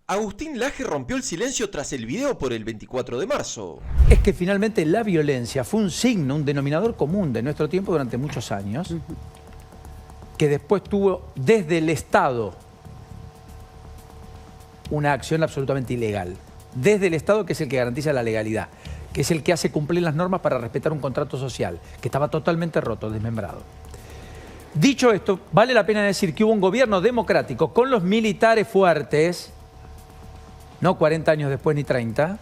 Agustín Laje rompió el silencio tras el video por el 24 de marzo. Es que finalmente la violencia fue un signo, un denominador común de nuestro tiempo durante muchos años, que después tuvo desde el Estado una acción absolutamente ilegal. Desde el Estado, que es el que garantiza la legalidad, que es el que hace cumplir las normas para respetar un contrato social, que estaba totalmente roto, desmembrado. Dicho esto, vale la pena decir que hubo un gobierno democrático con los militares fuertes, no 40 años después ni 30,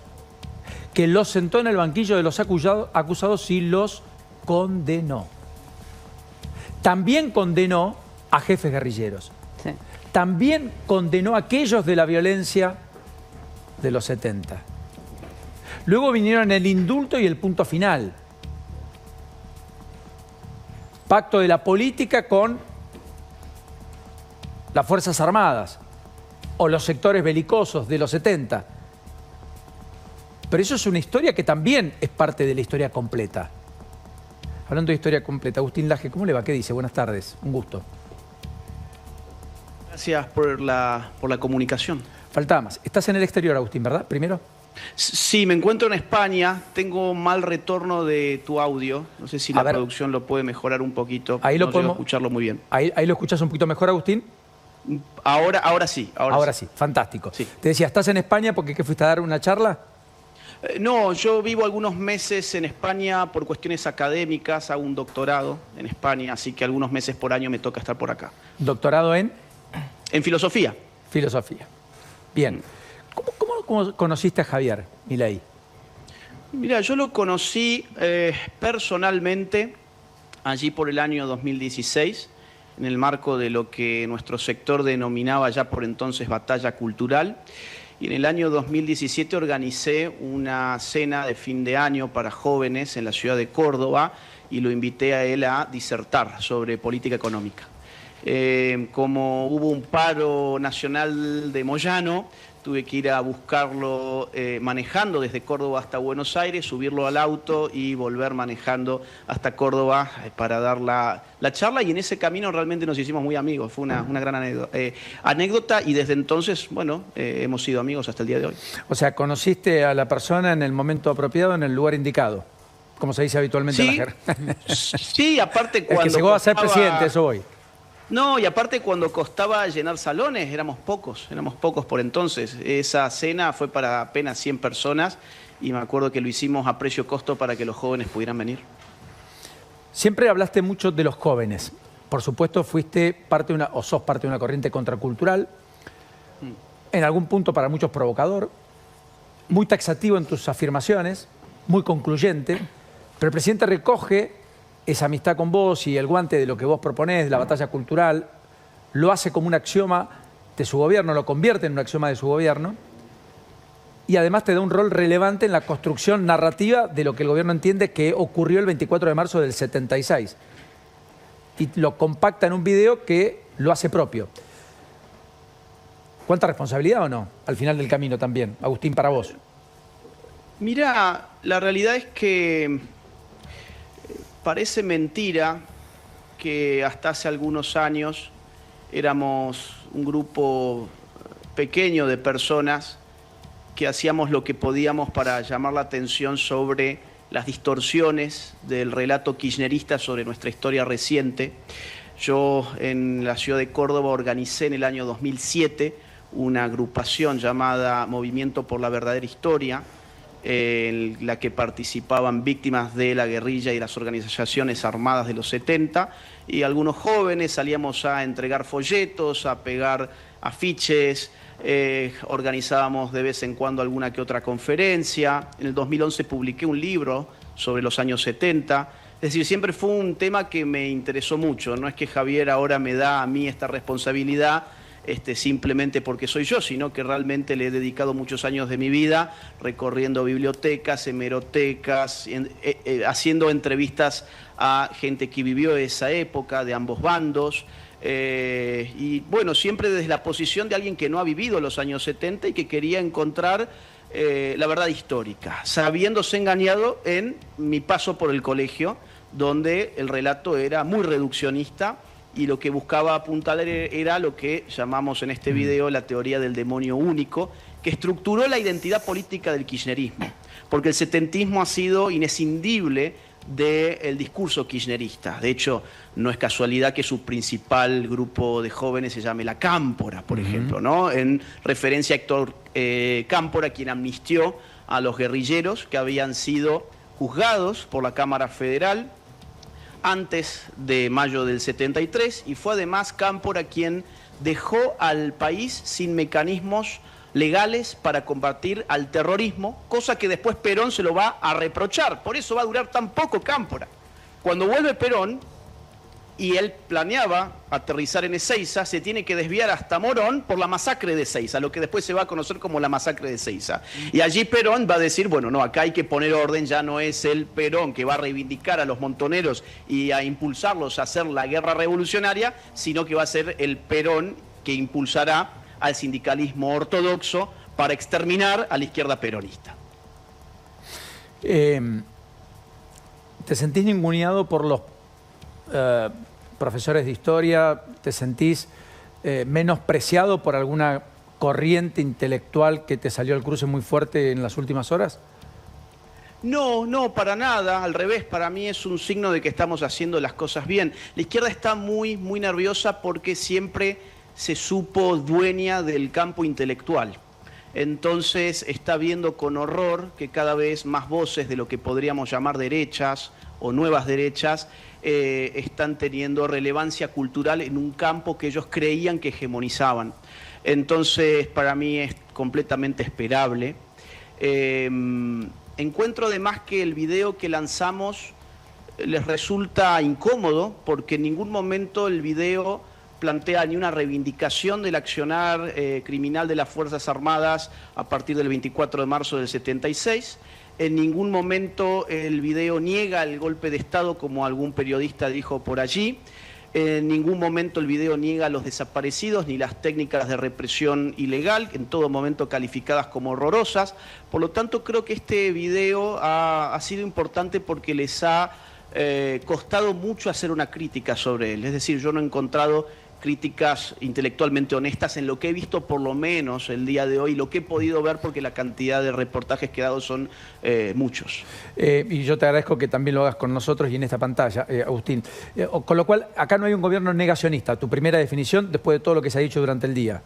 que los sentó en el banquillo de los acusados y los condenó. También condenó a jefes guerrilleros. Sí. También condenó a aquellos de la violencia de los 70. Luego vinieron el indulto y el punto final. Pacto de la política con las Fuerzas Armadas o los sectores belicosos de los 70. Pero eso es una historia que también es parte de la historia completa. Hablando de historia completa, Agustín Laje, ¿cómo le va? ¿Qué dice? Buenas tardes, un gusto. Gracias por la comunicación. Faltaba más. Estás en el exterior, Agustín, ¿verdad? Primero. Sí, me encuentro en España. Tengo mal retorno de tu audio. No sé si la producción lo puede mejorar un poquito. Ahí lo no podemos llego a escucharlo muy bien. Ahí lo escuchas un poquito mejor, Agustín. Ahora sí. Ahora sí, fantástico. Sí. Te decía, ¿estás en España porque fuiste a dar una charla? No, yo vivo algunos meses en España por cuestiones académicas, hago un doctorado en España, así que algunos meses por año me toca estar por acá. ¿Doctorado en? En filosofía. Filosofía. Bien. ¿Cómo conociste a Javier Milei? Mira, yo lo conocí personalmente allí por el año 2016, en el marco de lo que nuestro sector denominaba ya por entonces batalla cultural. Y en el año 2017 organicé una cena de fin de año para jóvenes en la ciudad de Córdoba y lo invité a él a disertar sobre política económica. Como hubo un paro nacional de Moyano, tuve que ir a buscarlo manejando desde Córdoba hasta Buenos Aires, subirlo al auto y volver manejando hasta Córdoba para dar la charla. Y en ese camino realmente nos hicimos muy amigos. Fue una gran anécdota y desde entonces, bueno, hemos sido amigos hasta el día de hoy. O sea, conociste a la persona en el momento apropiado, en el lugar indicado, como se dice habitualmente en la jerga. Sí, aparte cuando... El que llegó a ser presidente, eso voy. No, y aparte cuando costaba llenar salones, éramos pocos por entonces. Esa cena fue para apenas 100 personas y me acuerdo que lo hicimos a precio costo para que los jóvenes pudieran venir. Siempre hablaste mucho de los jóvenes. Por supuesto, fuiste parte de sos parte de una corriente contracultural, en algún punto para muchos provocador, muy taxativo en tus afirmaciones, muy concluyente, pero el presidente recoge esa amistad con vos y el guante de lo que vos proponés, de la batalla cultural, lo hace como un axioma de su gobierno, lo convierte en un axioma de su gobierno y además te da un rol relevante en la construcción narrativa de lo que el gobierno entiende que ocurrió el 24 de marzo del 76 y lo compacta en un video que lo hace propio. ¿Cuánta responsabilidad o no? Al final del camino también, Agustín, para vos. Mirá, la realidad es que parece mentira que hasta hace algunos años éramos un grupo pequeño de personas que hacíamos lo que podíamos para llamar la atención sobre las distorsiones del relato kirchnerista sobre nuestra historia reciente. Yo en la ciudad de Córdoba organicé en el año 2007 una agrupación llamada Movimiento por la Verdadera Historia, en la que participaban víctimas de la guerrilla y las organizaciones armadas de los 70, y algunos jóvenes salíamos a entregar folletos, a pegar afiches, organizábamos de vez en cuando alguna que otra conferencia. En el 2011 publiqué un libro sobre los años 70, es decir, siempre fue un tema que me interesó mucho. No es que Javier ahora me da a mí esta responsabilidad, simplemente porque soy yo, sino que realmente le he dedicado muchos años de mi vida recorriendo bibliotecas, hemerotecas, haciendo entrevistas a gente que vivió esa época de ambos bandos. Y bueno, siempre desde la posición de alguien que no ha vivido los años 70 y que quería encontrar la verdad histórica, sabiéndose engañado en mi paso por el colegio, donde el relato era muy reduccionista y lo que buscaba apuntar era lo que llamamos en este video la teoría del demonio único, que estructuró la identidad política del kirchnerismo, porque el setentismo ha sido inescindible del discurso kirchnerista. De hecho, no es casualidad que su principal grupo de jóvenes se llame la Cámpora, por ejemplo, ¿no? En referencia a Héctor Cámpora, quien amnistió a los guerrilleros que habían sido juzgados por la Cámara Federal antes de mayo del 73, y fue además Cámpora quien dejó al país sin mecanismos legales para combatir al terrorismo, cosa que después Perón se lo va a reprochar. Por eso va a durar tan poco Cámpora. Cuando vuelve Perón, y él planeaba aterrizar en Ezeiza, se tiene que desviar hasta Morón por la masacre de Ezeiza, lo que después se va a conocer como la masacre de Ezeiza. Y allí Perón va a decir, bueno, no, acá hay que poner orden, ya no es el Perón que va a reivindicar a los montoneros y a impulsarlos a hacer la guerra revolucionaria, sino que va a ser el Perón que impulsará al sindicalismo ortodoxo para exterminar a la izquierda peronista. ¿Te sentís ninguneado por los profesores de historia? ¿Te sentís menospreciado por alguna corriente intelectual que te salió al cruce muy fuerte en las últimas horas? No, no, para nada, al revés, para mí es un signo de que estamos haciendo las cosas bien. La izquierda está muy nerviosa porque siempre se supo dueña del campo intelectual. Entonces está viendo con horror que cada vez más voces de lo que podríamos llamar derechas o nuevas derechas están teniendo relevancia cultural en un campo que ellos creían que hegemonizaban. Entonces para mí es completamente esperable. Encuentro además que el video que lanzamos les resulta incómodo porque en ningún momento el video plantea ni una reivindicación del accionar criminal de las Fuerzas Armadas a partir del 24 de marzo del 76. En ningún momento el video niega el golpe de Estado, como algún periodista dijo por allí. En ningún momento el video niega a los desaparecidos ni las técnicas de represión ilegal, en todo momento calificadas como horrorosas. Por lo tanto, creo que este video ha sido importante porque les ha costado mucho hacer una crítica sobre él. Es decir, yo no he encontrado críticas intelectualmente honestas en lo que he visto por lo menos el día de hoy, lo que he podido ver porque la cantidad de reportajes que he dado son muchos. Y yo te agradezco que también lo hagas con nosotros y en esta pantalla, Agustín. Con lo cual, acá no hay un gobierno negacionista. Tu primera definición después de todo lo que se ha dicho durante el día.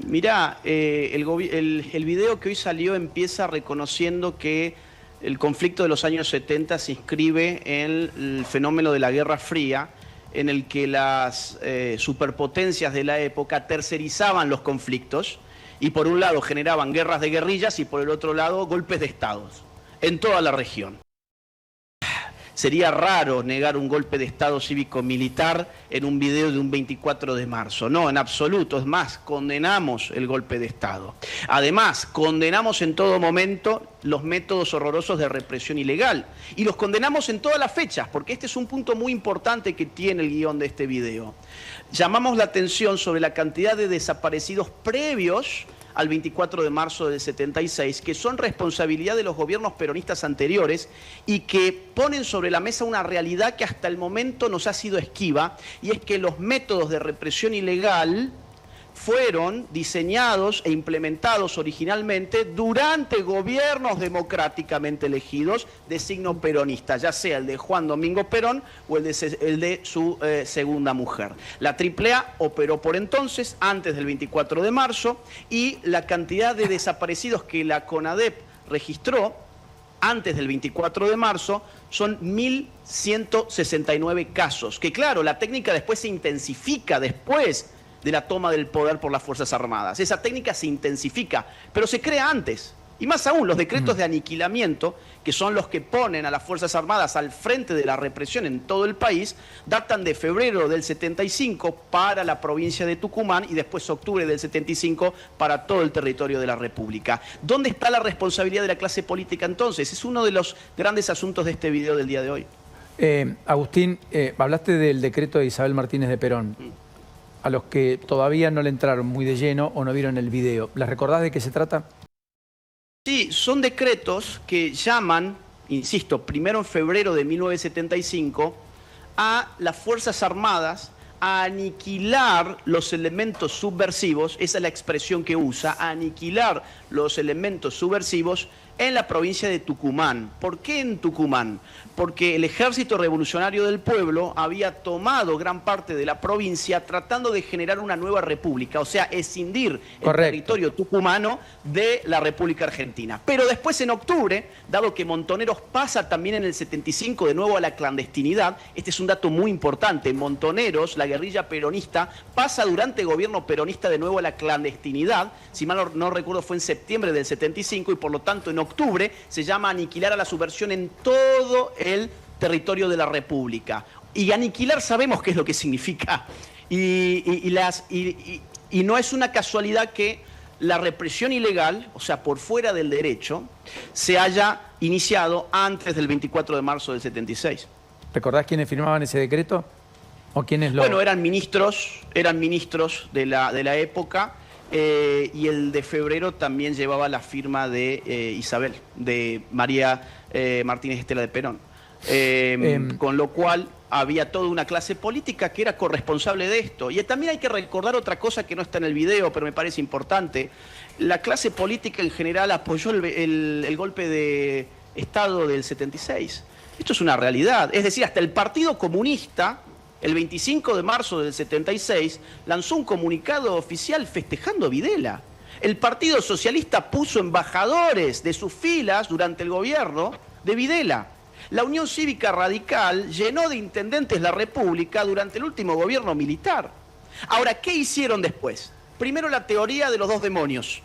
Mirá, el video que hoy salió empieza reconociendo que el conflicto de los años 70 se inscribe en el fenómeno de la Guerra Fría, en el que las superpotencias de la época tercerizaban los conflictos y por un lado generaban guerras de guerrillas y por el otro lado golpes de estados en toda la región. Sería raro negar un golpe de Estado cívico-militar en un video de un 24 de marzo. No, en absoluto. Es más, condenamos el golpe de Estado. Además, condenamos en todo momento los métodos horrorosos de represión ilegal. Y los condenamos en todas las fechas, porque este es un punto muy importante que tiene el guión de este video. Llamamos la atención sobre la cantidad de desaparecidos previos al 24 de marzo del 76, que son responsabilidad de los gobiernos peronistas anteriores y que ponen sobre la mesa una realidad que hasta el momento nos ha sido esquiva, y es que los métodos de represión ilegal fueron diseñados e implementados originalmente durante gobiernos democráticamente elegidos de signo peronista, ya sea el de Juan Domingo Perón o el de su segunda mujer. La AAA operó por entonces, antes del 24 de marzo, y la cantidad de desaparecidos que la CONADEP registró antes del 24 de marzo son 1.169 casos, que claro, la técnica después se intensifica después de la toma del poder por las Fuerzas Armadas. Esa técnica se intensifica, pero se crea antes. Y más aún, los decretos de aniquilamiento, que son los que ponen a las Fuerzas Armadas al frente de la represión en todo el país, datan de febrero del 75 para la provincia de Tucumán y después octubre del 75 para todo el territorio de la República. ¿Dónde está la responsabilidad de la clase política entonces? Es uno de los grandes asuntos de este video del día de hoy. Agustín, hablaste del decreto de Isabel Martínez de Perón. A los que todavía no le entraron muy de lleno o no vieron el video, ¿les recordás de qué se trata? Sí, son decretos que llaman, insisto, primero en febrero de 1975, a las Fuerzas Armadas a aniquilar los elementos subversivos, esa es la expresión que usa, aniquilar los elementos subversivos en la provincia de Tucumán. ¿Por qué en Tucumán? Porque el Ejército Revolucionario del Pueblo había tomado gran parte de la provincia tratando de generar una nueva república, o sea, escindir el territorio tucumano de la República Argentina. Pero después en octubre, dado que Montoneros pasa también en el 75 de nuevo a la clandestinidad, este es un dato muy importante, Montoneros, la guerrilla peronista, pasa durante el gobierno peronista de nuevo a la clandestinidad, si mal no recuerdo fue en septiembre del 75 y por lo tanto en octubre se llama aniquilar a la subversión en todo el territorio de la República. Y aniquilar sabemos qué es lo que significa. Y no es una casualidad que la represión ilegal, o sea, por fuera del derecho, se haya iniciado antes del 24 de marzo del 76. ¿Recordás quiénes firmaban ese decreto? ¿O quiénes lo...? Bueno, eran ministros de la época. Y el de febrero también llevaba la firma de Isabel, de María Martínez Estela de Perón. Con lo cual había toda una clase política que era corresponsable de esto. Y también hay que recordar otra cosa que no está en el video, pero me parece importante. La clase política en general apoyó el golpe de Estado del 76. Esto es una realidad. Es decir, hasta el Partido Comunista, el 25 de marzo del 76, lanzó un comunicado oficial festejando a Videla. El Partido Socialista puso embajadores de sus filas durante el gobierno de Videla. La Unión Cívica Radical llenó de intendentes la República durante el último gobierno militar. Ahora, ¿qué hicieron después? Primero, la teoría de los dos demonios.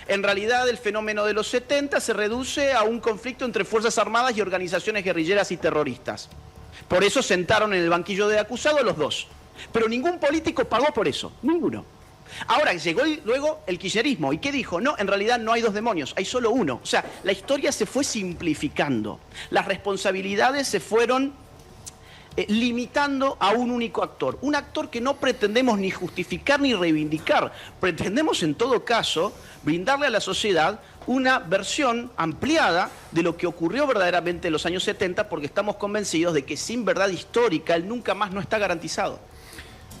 En realidad, el fenómeno de los 70 se reduce a un conflicto entre Fuerzas Armadas y organizaciones guerrilleras y terroristas. Por eso sentaron en el banquillo de acusados los dos. Pero ningún político pagó por eso, ninguno. Ahora llegó luego el kirchnerismo. ¿Y qué dijo? No, en realidad no hay dos demonios, hay solo uno. O sea, la historia se fue simplificando. Las responsabilidades se fueron limitando a un único actor. Un actor que no pretendemos ni justificar ni reivindicar. Pretendemos, en todo caso, brindarle a la sociedad una versión ampliada de lo que ocurrió verdaderamente en los años 70, porque estamos convencidos de que sin verdad histórica el nunca más no está garantizado.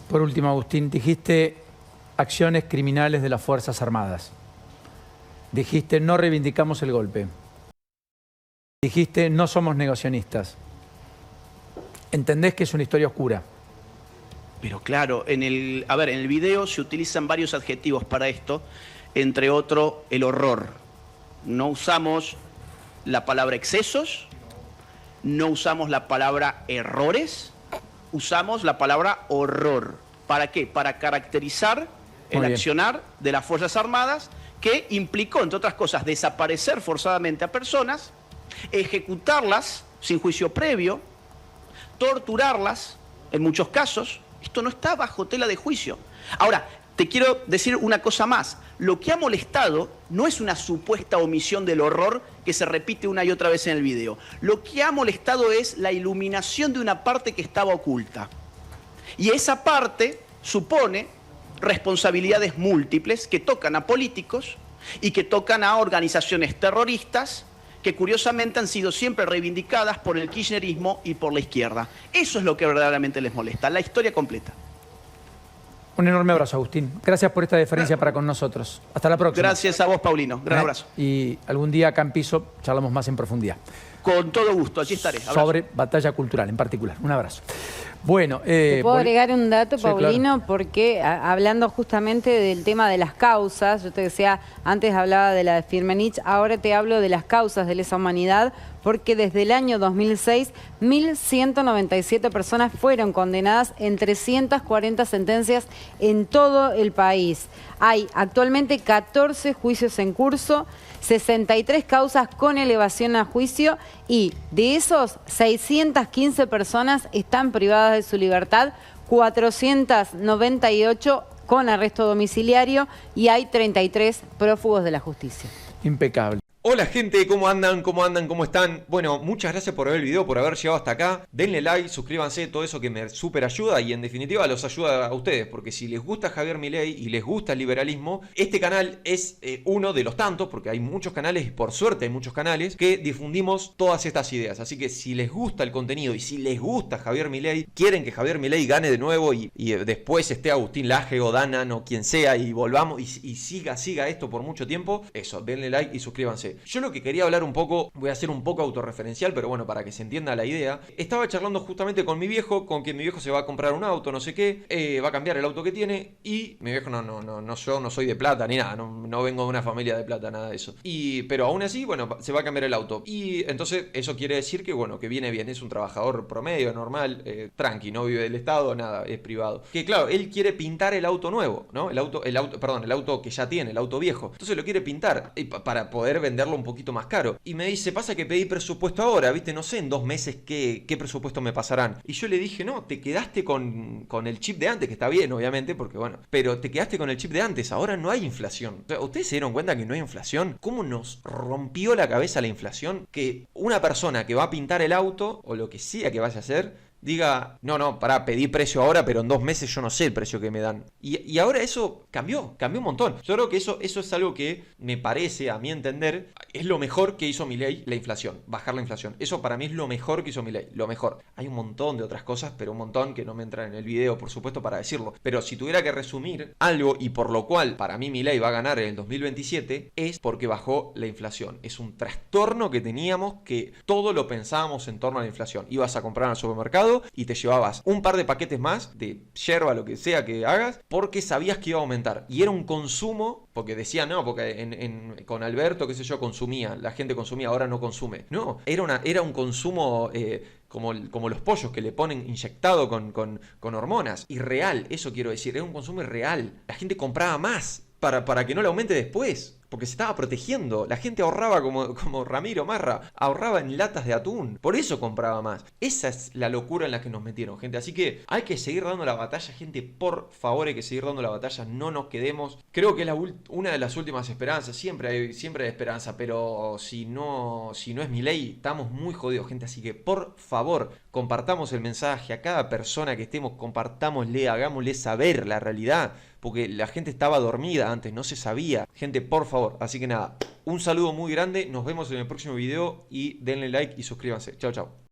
Por último, Agustín, dijiste acciones criminales de las Fuerzas Armadas. Dijiste no reivindicamos el golpe. Dijiste no somos negacionistas. ¿Entendés que es una historia oscura? Pero claro, en el video se utilizan varios adjetivos para esto, entre otro el horror. No usamos la palabra excesos, no usamos la palabra errores, usamos la palabra horror. ¿Para qué? Para caracterizar el accionar de las Fuerzas Armadas, que implicó, entre otras cosas, desaparecer forzadamente a personas, ejecutarlas sin juicio previo, torturarlas, en muchos casos. Esto no está bajo tela de juicio. Ahora, te quiero decir una cosa más. Lo que ha molestado no es una supuesta omisión del horror que se repite una y otra vez en el video. Lo que ha molestado es la iluminación de una parte que estaba oculta. Y esa parte supone responsabilidades múltiples que tocan a políticos y que tocan a organizaciones terroristas que curiosamente han sido siempre reivindicadas por el kirchnerismo y por la izquierda. Eso es lo que verdaderamente les molesta, la historia completa. Un enorme abrazo, Agustín. Gracias por esta deferencia para con nosotros. Hasta la próxima. Gracias a vos, Paulino. Gran abrazo. Y algún día acá en Piso charlamos más en profundidad. Con todo gusto, allí estaré. Abrazo. Sobre batalla cultural en particular. Un abrazo. Bueno, ¿te puedo agregar un dato, sí, Paulino? claro. Porque hablando justamente del tema de las causas, yo te decía, antes hablaba de la de Firmenich, ahora te hablo de las causas de lesa humanidad, porque desde el año 2006, 1.197 personas fueron condenadas en 340 sentencias en todo el país. Hay actualmente 14 juicios en curso, 63 causas con elevación a juicio y de esos 615 personas están privadas de su libertad, 498 con arresto domiciliario y hay 33 prófugos de la justicia. Impecable. Hola gente, ¿cómo andan? ¿Cómo andan? ¿Cómo están? Bueno, muchas gracias por ver el video, por haber llegado hasta acá. Denle like, suscríbanse, todo eso que me súper ayuda y en definitiva los ayuda a ustedes. Porque si les gusta Javier Milei y les gusta el liberalismo, este canal es uno de los tantos, porque hay muchos canales, y por suerte hay muchos canales, que difundimos todas estas ideas. Así que si les gusta el contenido y si les gusta Javier Milei, quieren que Javier Milei gane de nuevo y después esté Agustín Laje o Danan o quien sea y volvamos y siga esto por mucho tiempo, eso, denle like y suscríbanse. Yo lo que quería hablar un poco, voy a ser un poco autorreferencial, pero bueno, para que se entienda la idea. Estaba charlando justamente con mi viejo, con que mi viejo se va a comprar un auto, no sé qué, va a cambiar el auto que tiene y mi viejo yo no soy de plata ni nada, no vengo de una familia de plata, nada de eso. Pero aún así, bueno, se va a cambiar el auto. Y entonces eso quiere decir que, bueno, que viene bien, es un trabajador promedio, normal, tranqui, no vive del Estado, nada, es privado. Que claro, él quiere pintar el auto nuevo, ¿no? El auto que ya tiene, el auto viejo. Entonces lo quiere pintar para poder venderlo un poquito más caro. Y me dice, pasa que pedí presupuesto ahora, ¿viste? No sé en 2 meses qué presupuesto me pasarán. Y yo le dije, no, te quedaste con el chip de antes, que está bien, obviamente, porque bueno, pero te quedaste con el chip de antes, ahora no hay inflación. O sea, ¿ustedes se dieron cuenta que no hay inflación? ¿Cómo nos rompió la cabeza la inflación? Que una persona que va a pintar el auto, o lo que sea que vaya a hacer, diga, no, pará, pedí precio ahora, pero en 2 meses yo no sé el precio que me dan. Y ahora eso cambió un montón. Yo creo que eso es algo que me parece, a mi entender, es lo mejor que hizo Milei, la inflación, bajar la inflación. Eso para mí es lo mejor que hizo Milei, lo mejor. Hay un montón de otras cosas, pero un montón que no me entran en el video, por supuesto, para decirlo. Pero si tuviera que resumir algo, y por lo cual para mí Milei va a ganar en el 2027, es porque bajó la inflación. Es un trastorno que teníamos, que todo lo pensábamos en torno a la inflación. Ibas a comprar al supermercado y te llevabas un par de paquetes más de yerba, lo que sea que hagas, porque sabías que iba a aumentar. Y era un consumo, porque decía, no, porque con Alberto, qué sé yo, consumía, la gente consumía, ahora no consume. No, era un consumo como los pollos que le ponen inyectado con hormonas. Irreal, eso quiero decir, era un consumo irreal. La gente compraba más para que no le aumente después. Porque se estaba protegiendo. La gente ahorraba como Ramiro Marra. Ahorraba en latas de atún. Por eso compraba más. Esa es la locura en la que nos metieron, gente. Así que hay que seguir dando la batalla, gente. Por favor, hay que seguir dando la batalla. No nos quedemos. Creo que es una de las últimas esperanzas. Siempre hay esperanza. Pero si no es Milei, estamos muy jodidos, gente. Así que por favor, compartamos el mensaje. A cada persona que estemos, compartámosle. Hagámosle saber la realidad. Porque la gente estaba dormida antes, no se sabía. Gente, por favor. Así que nada, un saludo muy grande. Nos vemos en el próximo video y denle like y suscríbanse. Chao, chao.